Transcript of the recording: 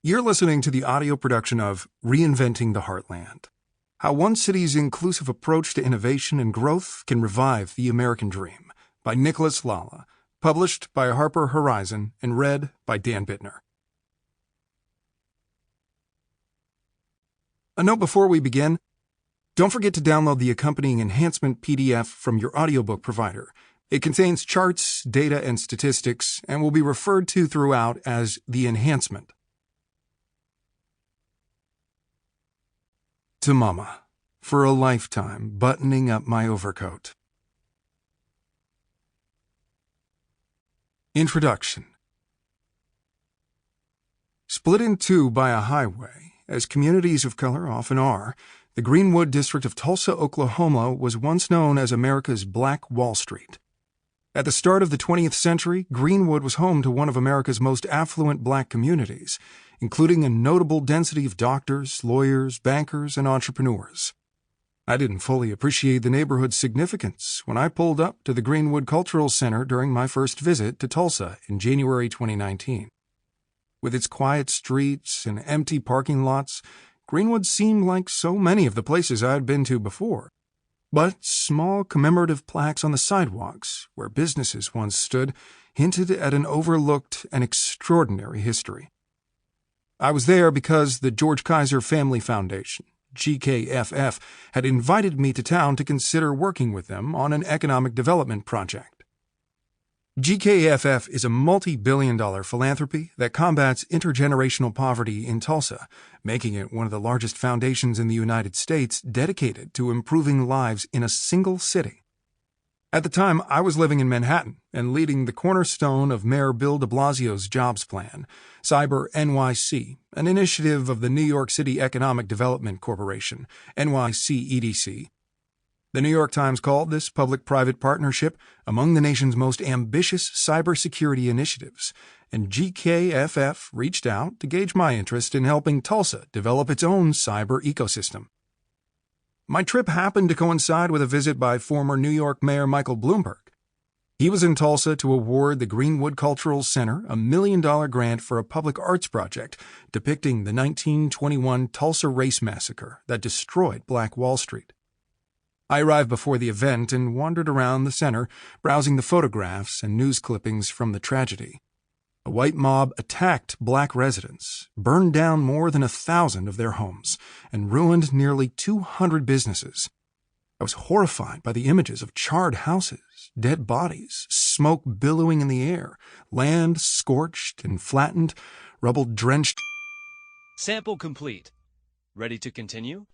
You're listening to the audio production of Reinventing the Heartland, How One City's Inclusive Approach to Innovation and Growth Can Revive the American Dream by Nicholas Lalla, published by HarperCollins and read by Dan Bittner. A note before we begin, don't forget to download the accompanying enhancement PDF from your audiobook provider. It contains charts, data, and statistics, and will be referred to throughout as the enhancement. To Mama, for a lifetime buttoning up my overcoat. Introduction. Split in two by a highway, as communities of color often are, the Greenwood district of Tulsa, Oklahoma was once known as America's Black Wall Street. At the start of the 20th century, Greenwood was home to one of America's most affluent black communities, including a notable density of doctors, lawyers, bankers, and entrepreneurs. I didn't fully appreciate the neighborhood's significance when I pulled up to the Greenwood Cultural Center during my first visit to Tulsa in January 2019. With its quiet streets and empty parking lots, Greenwood seemed like so many of the places I had been to before. But small commemorative plaques on the sidewalks, where businesses once stood, hinted at an overlooked and extraordinary history. I was there because the George Kaiser Family Foundation, GKFF, had invited me to town to consider working with them on an economic development project. GKFF is a multi-billion-dollar philanthropy that combats intergenerational poverty in Tulsa, making it one of the largest foundations in the United States dedicated to improving lives in a single city. At the time, I was living in Manhattan and leading the cornerstone of Mayor Bill de Blasio's jobs plan, Cyber NYC, an initiative of the New York City Economic Development Corporation, NYCEDC. The New York Times called this public-private partnership among the nation's most ambitious cybersecurity initiatives, and GKFF reached out to gauge my interest in helping Tulsa develop its own cyber ecosystem. My trip happened to coincide with a visit by former New York Mayor Michael Bloomberg. He was in Tulsa to award the Greenwood Cultural Center a $1 million grant for a public arts project depicting the 1921 Tulsa Race Massacre that destroyed Black Wall Street. I arrived before the event and wandered around the center, browsing the photographs and news clippings from the tragedy. A white mob attacked black residents, burned down more than 1,000 of their homes, and ruined nearly 200 businesses. I was horrified by the images of charred houses, dead bodies, smoke billowing in the air, land scorched and flattened, rubble drenched. Sample complete. Ready to continue?